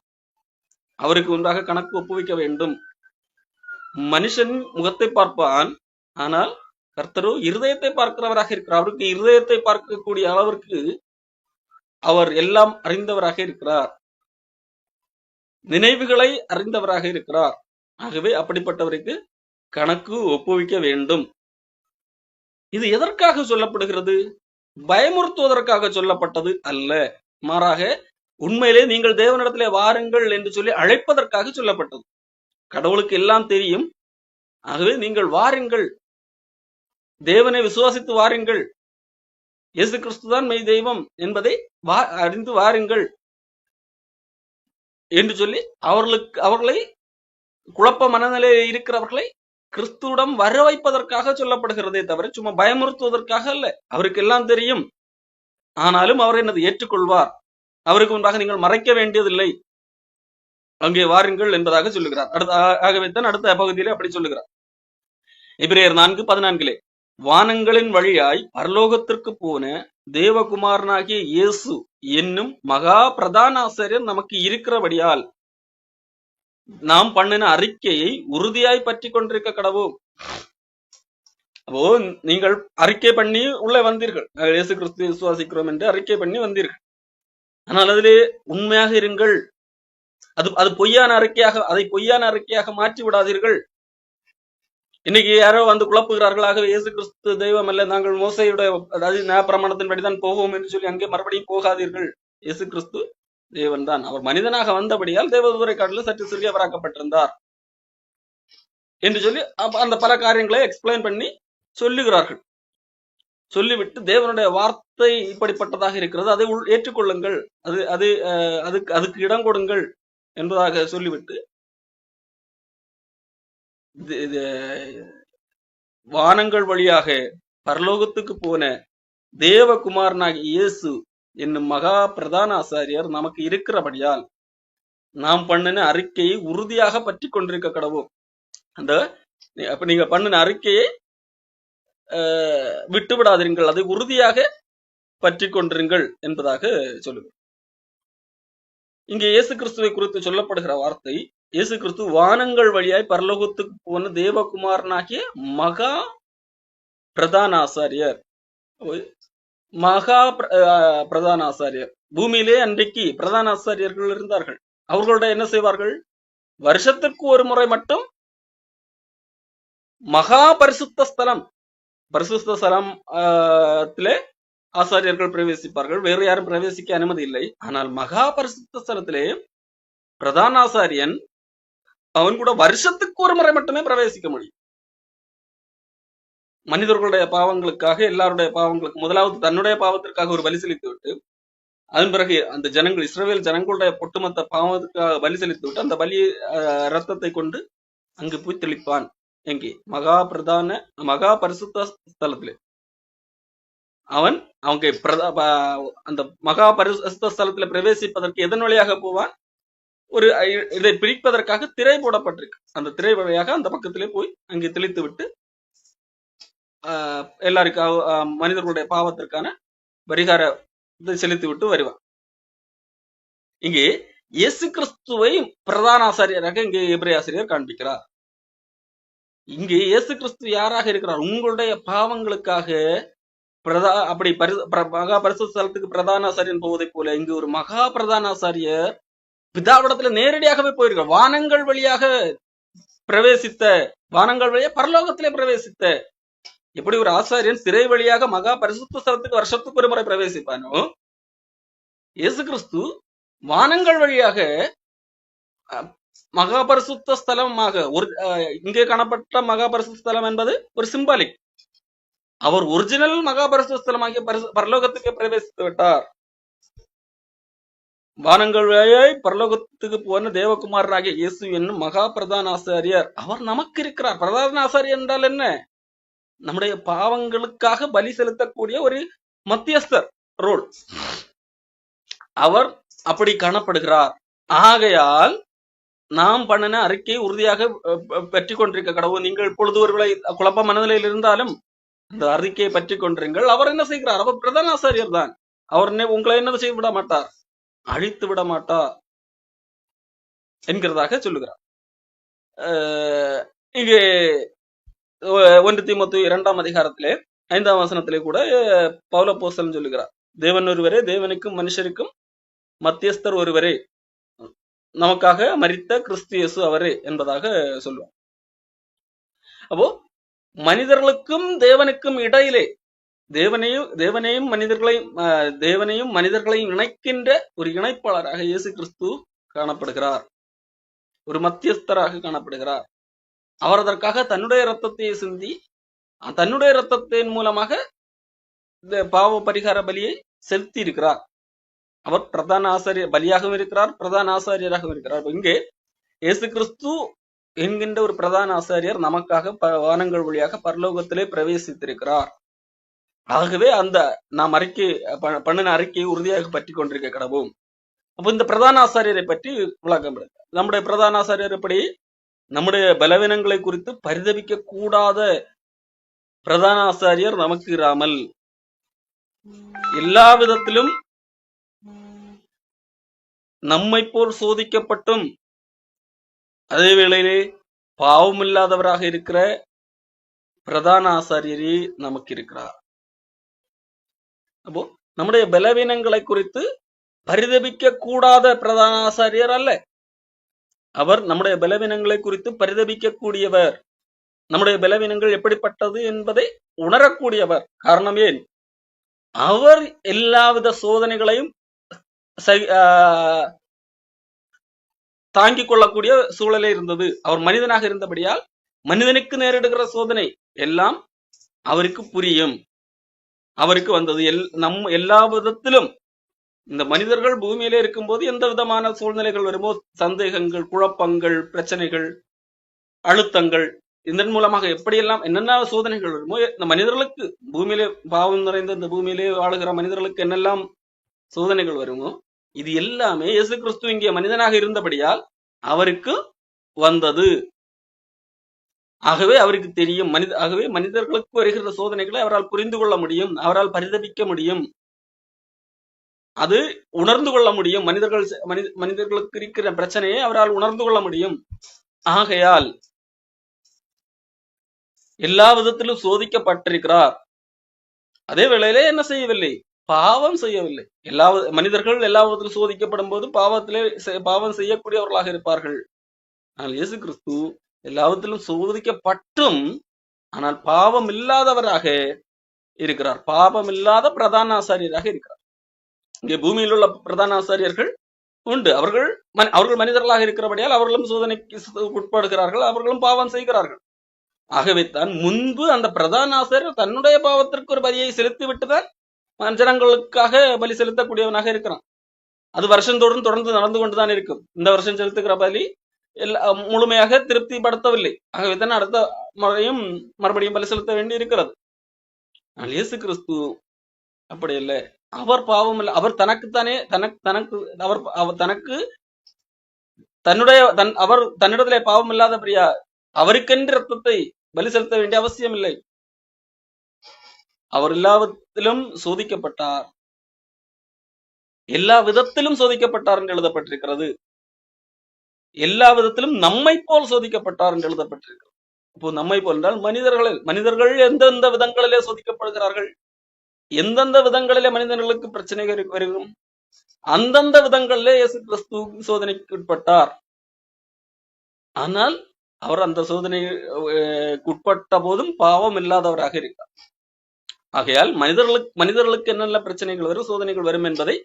[SPEAKER 1] அவருக்கு முன்பாக கணக்கு ஒப்புவிக்க வேண்டும். மனுஷன் முகத்தை பார்ப்பான், ஆனால் கர்த்தரோ இருதயத்தை பார்க்கிறவராக இருக்கிறார். அவருக்கு இருதயத்தை பார்க்கக்கூடிய அளவிற்கு அவர் எல்லாம் அறிந்தவராக இருக்கிறார், நினைவுகளை அறிந்தவராக இருக்கிறார். ஆகவே அப்படிப்பட்டவருக்கு கணக்கு ஒப்புவிக்க வேண்டும். இது எதற்காக சொல்லப்படுகிறது? பயமுறுத்துவதற்காக சொல்லப்பட்டது அல்ல, மாறாக உண்மையிலே நீங்கள் தேவனிடத்திலே வாருங்கள் என்று சொல்லி அழைப்பதற்காக சொல்லப்பட்டது. கடவுளுக்கு எல்லாம் தெரியும், ஆகவே நீங்கள் வாருங்கள், தேவனை விசுவாசித்து வாருங்கள், இயேசு கிறிஸ்துதான் மெய் தெய்வம் என்பதை அறிந்து வாருங்கள் என்று சொல்லி அவர்களை குழப்ப மனநிலையில் இருக்கிறவர்களை கிறிஸ்துவிடம் வர வைப்பதற்காக சொல்லப்படுகிறதே தவிர சும்மா பயமுறுத்துவதற்காக அல்ல. அவருக்கு எல்லாம் தெரியும், ஆனாலும் அவர் என்னது ஏற்றுக்கொள்வார். அவருக்கு முன்பாக நீங்கள் மறைக்க வேண்டியதில்லை, அங்கே வாருங்கள் என்பதாக சொல்லுகிறார். ஆகவே தான் அடுத்த பகுதியிலே அப்படி சொல்லுகிறார். எபிரேயர் 4:14 வானங்களின் வழியாய் பரலோகத்திற்கு போன தேவகுமாரனாகிய இயேசு என்னும் மகா பிரதான ஆசாரியர் நமக்கு இருக்கிறபடியால் நாம் பண்ணின அறிக்கையை உறுதியாய் பற்றி கொண்டிருக்க கடவோம். அப்போ நீங்கள் அறிக்கை பண்ணி உள்ளே வந்தீர்கள், இயேசு கிறிஸ்து விசுவாசிக்கிறோம் என்று அறிக்கை பண்ணி வந்தீர்கள். ஆனால் அதிலே உண்மையாக இருங்கள். அது பொய்யான அறிக்கையாக, அதை பொய்யான அறிக்கையாக மாற்றி விடாதீர்கள். இன்னைக்கு யாரோ வந்து குழப்புகிறார்களாக, இயேசு கிறிஸ்து தெய்வம் அல்ல, நாங்கள் மோசையுடைய அதாவது நியாயப்பிரமாணத்தின்படிதான் போவோம் என்று சொல்லி அங்கே மறுபடியும் போகாதீர்கள். இயேசு கிறிஸ்து தேவன் தான். அவர் மனிதனாக வந்தபடியால் தேவதூரை காட்டிலும் சற்று சிறியவராக்கப்பட்டிருந்தார். என்று சொல்லி அந்த பல காரியங்களை எக்ஸ்பிளைன் பண்ணி சொல்லுகிறார்கள். சொல்லிவிட்டு தேவனுடைய வார்த்தை இப்படிப்பட்டதாக இருக்கிறது, அதை ஏற்றுக்கொள்ளுங்கள், அது அது அதுக்கு இடம் கொடுங்கள் என்பதாக சொல்லிவிட்டு வானங்கள் வழியாக பரலோகத்துக்கு போன தேவகுமாரனாகிய இயேசு என்னும் மகா பிரதான ஆசாரியர் நமக்கு இருக்கிறபடியால் நாம் பண்ணின அறிக்கையை உறுதியாக பற்றி கொண்டிருக்க கடவோம். அப்ப நீங்க பண்ணின அறிக்கையை விட்டு விடாதீர்கள், அதை உறுதியாக பற்றி கொண்டிருங்கள் என்பதாக சொல்லுங்க. இங்கே இயேசு கிறிஸ்துவை குறித்து சொல்லப்படுகிற வார்த்தை, இயேசு கிறிஸ்து வானங்கள் வழியாய் பரலோகத்துக்கு போன தேவகுமாரனாகிய மகா பிரதான ஆசாரியர். மகா பிரதான ஆசாரியர். பூமியிலே அன்றைக்கு பிரதான ஆசாரியர்கள் இருந்தார்கள். அவர்களோட என்ன செய்வார்கள்? வருஷத்துக்கு ஒரு முறை மட்டும் மகா பரிசுத்த ஸ்தலம், பரிசுத்த ஸ்தலத்திலே ஆசாரியர்கள் பிரவேசிப்பார்கள். வேறு யாரும் பிரவேசிக்க அனுமதி இல்லை. ஆனால் மகா பரிசுத்த ஸ்தலத்திலே பிரதான ஆசாரியன் அவன் கூட வருஷத்துக்கு ஒரு முறை மட்டுமே பிரவேசிக்க முடியும். மனிதர்களுடைய பாவங்களுக்காக, எல்லாருடைய பாவங்களுக்கு முதலாவது தன்னுடைய பாவத்திற்காக ஒரு பலி செலுத்தி விட்டு, அதன் பிறகு அந்த ஜனங்கள், இஸ்ரவேல் ஜனங்களுடைய ஒட்டுமொத்த பாவத்துக்காக பலி செலுத்தி விட்டு அந்த பலி ரத்தத்தை கொண்டு அங்கு போய் தெளிப்பான். எங்கே? மகா பரிசுத்த ஸ்தலத்திலே. அவங்க அந்த மகா பரிசுத்த ஸ்தலத்துல பிரவேசிப்பதற்கு எதன் வழியாக போவான்? இதை பிரிப்பதற்காக திரை போடப்பட்டிருக்கு. அந்த திரை வழியாக அந்த பக்கத்திலே போய் அங்கே தெளித்து விட்டு எல்லாருக்காக மனிதர்களுடைய பாவத்திற்கான பரிகாரத்தை செலுத்தி விட்டு வருவான். இங்கே இயேசு கிறிஸ்துவை பிரதான ஆசாரியராக இங்கே எபிரேய ஆசிரியர் காண்பிக்கிறார். இங்கே இயேசு கிறிஸ்து யாராக இருக்கிறார்? உங்களுடைய பாவங்களுக்காக அப்படி மகா பரிசுத்த ஸ்தலத்துக்கு பிரதான ஆசாரியன் போவதை போல இங்கு ஒரு மகா பிரதான ஆசாரியர் பிதாவிடத்துல நேரடியாகவே போயிருக்கார். வானங்கள் வழியாக பிரவேசித்த, வானங்கள் வழியாக பரலோகத்திலே பிரவேசித்த, எப்படி ஒரு ஆசாரியன் சிறை வழியாக மகா பரிசுத்த ஸ்தலத்துக்கு வருஷத்துக்கு ஒரு முறை பிரவேசிப்பானோ, இயேசு கிறிஸ்து வானங்கள் வழியாக மகா பரிசுத்த ஸ்தலமாக, இங்கே காணப்பட்ட மகா பரிசுத்த ஸ்தலம் என்பது ஒரு சிம்பாலிக். அவர் ஒரிஜினல் மகா பரிசுத்த ஸ்தலமாகிய பரலோகத்துக்கு பிரவேசித்து விட்டார். வானங்கள் வழியாய் பரலோகத்துக்கு போன தேவகுமாரராகிய இயேசு என்னும் மகா பிரதான ஆசாரியர் அவர் நமக்கு இருக்கிறார். பிரதான ஆசாரியர் என்றால் என்ன? நம்முடைய பாவங்களுக்காக பலி செலுத்தக்கூடிய ஒரு மத்தியஸ்தர் ரோல். அவர் அப்படி காணப்படுகிறார். ஆகையால் நாம் பண்ணின அறிக்கையை உறுதியாக பற்றி கொண்டிருக்க கடவுள். நீங்கள் இப்பொழுது ஒருவேளை குழப்ப மனநிலையில் இருந்தாலும் அந்த அறிக்கையை பற்றி கொண்டிருங்கள். அவர் என்ன செய்கிறார்? அவர் பிரதான ஆசாரியர் தான். அவர் உங்களை என்ன செய்ய விட மாட்டார், அழித்து விட மாட்டார் என்கிறதாக சொல்லுகிறார். இங்கே 1 தீமோத்தேயு 2ஆம் அதிகாரத்திலே 5ஆம் வசனத்திலே கூட பவுல் அப்போஸ்தலன் சொல்லுகிறார், தேவன் ஒருவரே, தேவனுக்கும் மனுஷருக்கும் மத்தியஸ்தர் ஒருவரே, நமக்காக மரித்த கிறிஸ்து இயேசு அவரே என்பதாக சொல்லுவார். அப்போ மனிதர்களுக்கும் தேவனுக்கும் இடையிலே தேவனையும் மனிதர்களையும் இணைக்கின்ற ஒரு இணைப்பாளராக இயேசு கிறிஸ்து காணப்படுகிறார். ஒரு மத்தியஸ்தராக காணப்படுகிறார். அவர் அதற்காக தன்னுடைய இரத்தத்தை சிந்தி, தன்னுடைய இரத்தத்தின் மூலமாக இந்த பாவ பரிகார பலியை செலுத்தி இருக்கிறார். அவர் பிரதான ஆசாரியர் பலியாகவும் இருக்கிறார், பிரதான ஆசாரியராகவும் இருக்கிறார். இங்கே இயேசு கிறிஸ்து என்கின்ற ஒரு பிரதான ஆசாரியர் நமக்காக வானங்கள் வழியாக பரலோகத்திலே பிரவேசித்திருக்கிறார். ஆகவே அந்த நாம் பண்ணின அறிக்கையை உறுதியாக பற்றி கொண்டிருக்க கடவும். அப்போ இந்த பிரதான ஆசாரியரை பற்றி விளக்கம். நம்முடைய பிரதான ஆசாரியர் எப்படி? நம்முடைய பலவீனங்களை குறித்து பரிதபிக்க கூடாத பிரதான ஆசாரியர் நமக்கு இராமல் எல்லா விதத்திலும் நம்மை போல் சோதிக்கப்பட்டும் அதே வேளையிலே பாவமில்லாதவராக இருக்கிற பிரதான ஆசாரியரே நமக்கு இருக்கிறார். அப்போ நம்முடைய பலவீனங்களை குறித்து பரிதபிக்க கூடாத பிரதான ஆசாரியர் அல்ல. அவர் நம்முடைய பலவீனங்களை குறித்து பரிதபிக்க கூடியவர். நம்முடைய பலவீனங்கள் எப்படிப்பட்டது என்பதை உணரக்கூடியவர். காரணம் ஏன்? அவர் எல்லாவித சோதனைகளையும் தாங்கிக் கொள்ளக்கூடிய சூழலே இருந்தது. அவர் மனிதனாக இருந்தபடியால் மனிதனுக்கு நேரிடுகிற சோதனை எல்லாம் அவருக்கு புரியும். அவருக்கு வந்தது எல்லா விதத்திலும் இந்த மனிதர்கள் பூமியிலே இருக்கும்போது எந்த விதமான சூழ்நிலைகள் வருமோ, சந்தேகங்கள், குழப்பங்கள், பிரச்சனைகள், அழுத்தங்கள், இதன் மூலமாக எப்படியெல்லாம் என்னென்ன சோதனைகள் வருமோ, இந்த மனிதர்களுக்கு பூமியிலே பாவம் நிறைந்த இந்த பூமியிலே வாழுகிற மனிதர்களுக்கு என்னெல்லாம் சோதனைகள் வருமோ, இது எல்லாமே இயேசு கிறிஸ்து இங்கே மனிதனாக இருந்தபடியால் அவருக்கு வந்தது. ஆகவே அவருக்கு தெரியும். ஆகவே மனிதர்களுக்கு வருகிற சோதனைகளை அவரால் புரிந்து கொள்ள முடியும், அவரால் பரிதபிக்க முடியும், அது உணர்ந்து கொள்ள முடியும். மனிதர்களுக்கு இருக்கிற பிரச்சனையை அவரால் உணர்ந்து கொள்ள முடியும். ஆகையால் எல்லா விதத்திலும் சோதிக்கப்பட்டிருக்கிறார். அதே வேளையிலே என்ன செய்யவில்லை? பாவம் செய்யவில்லை. மனிதர்கள் எல்லா விதத்திலும் சோதிக்கப்படும் போது பாவம் செய்யக்கூடியவர்களாக இருப்பார்கள். ஆனால் இயேசு கிறிஸ்து எல்லாவற்றிலும் சோதிக்கப்பட்டும் ஆனால் பாவம் இல்லாதவராக இருக்கிறார். பாவம் இல்லாத பிரதான ஆசாரியராக இருக்கிறார். இங்கே பூமியில் உள்ள பிரதான ஆசாரியர்கள் உண்டு. அவர்கள் மனிதர்களாக இருக்கிறபடியால் அவர்களும் சோதனைக்கு உட்படுகிறார்கள், அவர்களும் பாவம் செய்கிறார்கள். ஆகவே தான் முன்பு அந்த பிரதான ஆசாரியர் தன்னுடைய பாவத்திற்கு ஒரு பலியை செலுத்தி விட்டுதான் ஜனங்களுக்காக பலி செலுத்தக்கூடியவனாக இருக்கிறான். அது வருஷந்தோறும் தொடர்ந்து நடந்து கொண்டுதான் இருக்கும். இந்த வருஷம் செலுத்துகிற பலி முழுமையாக திருப்திப்படுத்தவில்லை. ஆகவே தான் அடுத்த முறையும் மறுபடியும் பலி செலுத்த வேண்டி இருக்கிறது. ஆனால் இயேசு கிறிஸ்து அப்படி இல்லை. அவர் பாவம் இல்லை. அவர் தனக்குத்தானே அவர் தன்னிடத்திலே பாவம் இல்லாதபடியா அவருக்கென்று ரத்தத்தை பலி செலுத்த வேண்டிய அவசியம் இல்லை. அவர் எல்லாவிதத்திலும் சோதிக்கப்பட்டார், எல்லா விதத்திலும் சோதிக்கப்பட்டார் என்று எழுதப்பட்டிருக்கிறது. எல்லா விதத்திலும் நம்மை போல் சோதிக்கப்பட்டார் என்று எழுதப்பட்டிருக்கிறது. இப்போ நம்மை போல் என்றால் மனிதர்கள் எந்தெந்த விதங்களிலே சோதிக்கப்படுகிறார்கள், எந்தெந்த விதங்களிலே மனிதர்களுக்கு பிரச்சனைகள் வரும், அந்தந்த விதங்களிலே இயேசு கிறிஸ்து சோதனைக்கு உட்பட்டார். ஆனால் அவர் அந்த சோதனைக்கு உட்பட்ட போதும் பாவம் இல்லாதவராக இருக்கிறார். ஆகையால் மனிதர்களுக்கு என்னென்ன பிரச்சனைகள் வரும், சோதனைகள் வரும் என்பதை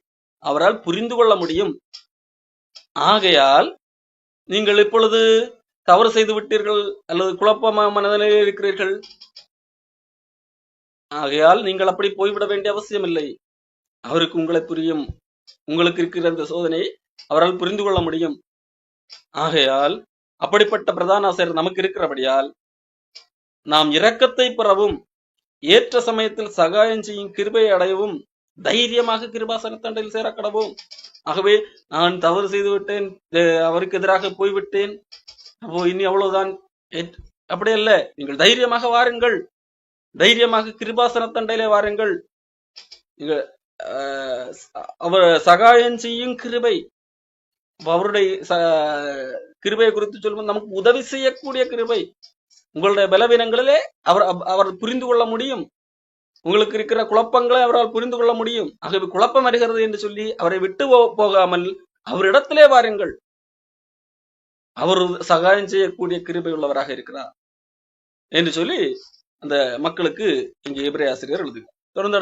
[SPEAKER 1] அவரால் புரிந்து கொள்ள முடியும். ஆகையால் நீங்கள் இப்பொழுது தவறு செய்து விட்டீர்கள் அல்லது குழப்பமான மனநிலையில் இருக்கிறீர்கள். ஆகையால் நீங்கள் அப்படி போய்விட வேண்டிய அவசியம் இல்லை. அவருக்கு உங்களை புரியும். உங்களுக்கு இருக்கிற அந்த சோதனையை அவரால் புரிந்து கொள்ள முடியும். ஆகையால் அப்படிப்பட்ட பிரதான ஆசிரியர் நமக்கு இருக்கிறபடியால் நாம் இரக்கத்தை பெறவும் ஏற்ற சமயத்தில் சகாயம் செய்யும் கிருபை அடையவும் தைரியமாக கிருபாசன தண்டையில் சேரக்கடவும். ஆகவே நான் தவறு செய்து விட்டேன், அவருக்கு எதிராக போய்விட்டேன், அப்போ இனி அவ்வளவுதான், அப்படி அல்ல. நீங்கள் தைரியமாக வாருங்கள், தைரியமாக கிருபாசன தண்டையிலே வாருங்கள். நீங்கள் அவர் சகாயம் செய்யும் கிருபை, அவருடைய கிருபையை குறித்து சொல்லும்போது நமக்கு உதவி செய்யக்கூடிய கிருபை. உங்களுடைய பலவீனங்களிலே அவர் புரிந்து கொள்ள முடியும். உங்களுக்கு இருக்கிற குழப்பங்களை அவரால் புரிந்து கொள்ள முடியும். ஆகவே குழப்பம் வருகிறது என்று சொல்லி அவரை விட்டு போகாமல் அவரிடத்திலே வாருங்கள். அவர் சகாயம் செய்யக்கூடிய கிருபை உள்ளவராக இருக்கிறார் என்று சொல்லி அந்த மக்களுக்கு இங்கே எபிரேய ஆசிரியர் எழுதுகிறார். தொடர்ந்து